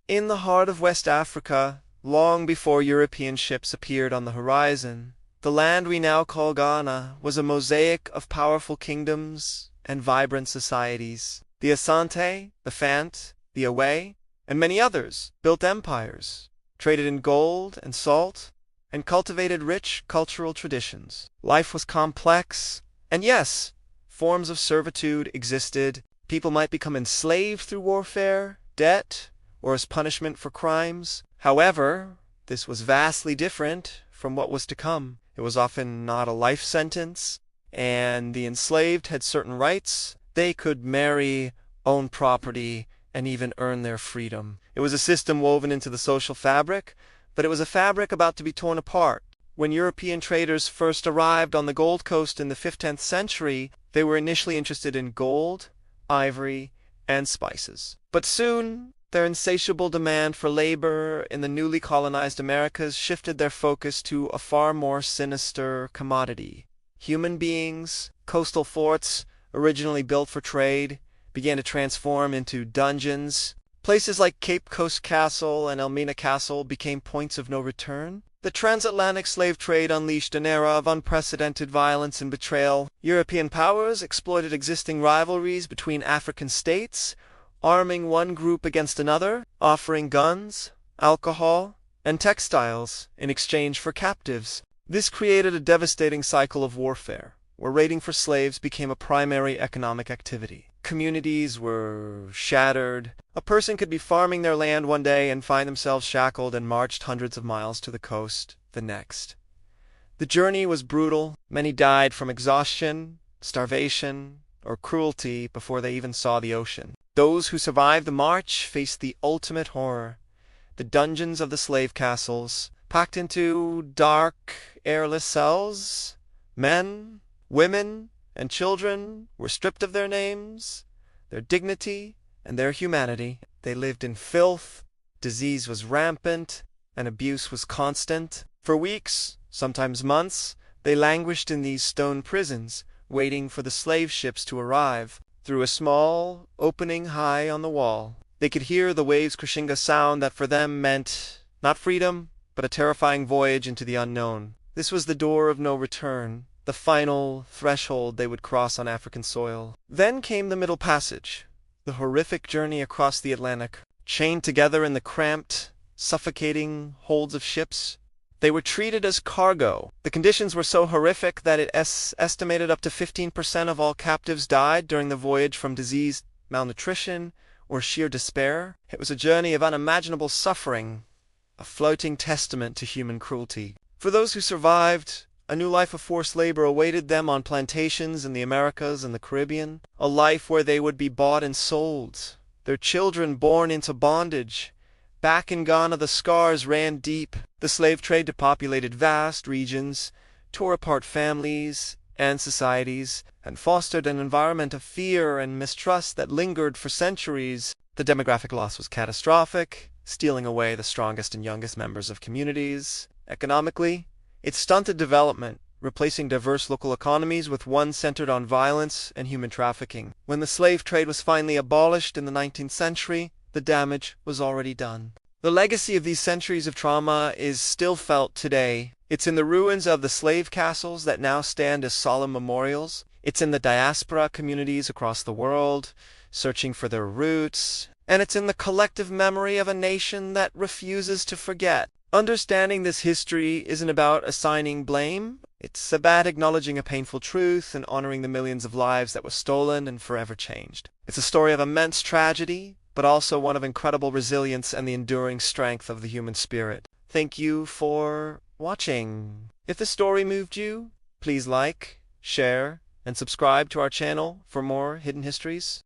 In the heart of West Africa, long before European ships appeared on the horizon, the land we now call Ghana was a mosaic of powerful kingdoms and vibrant societies. The Asante, the Fant, the Away, and many others built empires, traded in gold and salt, and cultivated rich cultural traditions. Life was complex, and yes, forms of servitude existed. People might become enslaved through warfare, debt, or as punishment for crimes. However, this was vastly different from what was to come. It was often not a life sentence, and the enslaved had certain rights. They could marry, own property, and even earn their freedom. It was a system woven into the social fabric, but it was a fabric about to be torn apart. When European traders first arrived on the Gold Coast in the 15th century, they were initially interested in gold, ivory, and spices. But soon, their insatiable demand for labor in the newly colonized Americas shifted their focus to a far more sinister commodity. Human beings, coastal forts, originally built for trade, began to transform into dungeons. Places like Cape Coast Castle and Elmina Castle became points of no return. The transatlantic slave trade unleashed an era of unprecedented violence and betrayal. European powers exploited existing rivalries between African states, arming one group against another, offering guns, alcohol, and textiles in exchange for captives. This created a devastating cycle of warfare, where raiding for slaves became a primary economic activity. Communities were shattered. A person could be farming their land one day and find themselves shackled and marched hundreds of miles to the coast the next. The journey was brutal. Many died from exhaustion, starvation, or cruelty before they even saw the ocean. Those who survived the march faced the ultimate horror, the dungeons of the slave castles, packed into dark, airless cells. Men, women, and children were stripped of their names, their dignity, and their humanity. They lived in filth, disease was rampant, and abuse was constant. For weeks, sometimes months, they languished in these stone prisons, waiting for the slave ships to arrive. Through a small opening high on the wall, they could hear the waves crashing a sound that for them meant not freedom, but a terrifying voyage into the unknown. This was the door of no return, the final threshold they would cross on African soil. Then came the Middle Passage, the horrific journey across the Atlantic. Chained together in the cramped, suffocating holds of ships, they were treated as cargo. The conditions were so horrific that it estimated up to 15% of all captives died during the voyage from disease, malnutrition, or sheer despair. It was a journey of unimaginable suffering, a floating testament to human cruelty. For those who survived, a new life of forced labor awaited them on plantations in the Americas and the Caribbean, a life where they would be bought and sold, their children born into bondage. Back in Ghana, the scars ran deep. The slave trade depopulated vast regions, tore apart families and societies, and fostered an environment of fear and mistrust that lingered for centuries. The demographic loss was catastrophic, stealing away the strongest and youngest members of communities. Economically, it stunted development, replacing diverse local economies with one centered on violence and human trafficking. When the slave trade was finally abolished in the 19th century, the damage was already done. The legacy of these centuries of trauma is still felt today. It's in the ruins of the slave castles that now stand as solemn memorials. It's in the diaspora communities across the world, searching for their roots. And it's in the collective memory of a nation that refuses to forget. Understanding this history isn't about assigning blame. It's about acknowledging a painful truth and honoring the millions of lives that were stolen and forever changed. It's a story of immense tragedy, but also one of incredible resilience and the enduring strength of the human spirit. Thank you for watching. If the story moved you, please like, share, and subscribe to our channel for more hidden histories.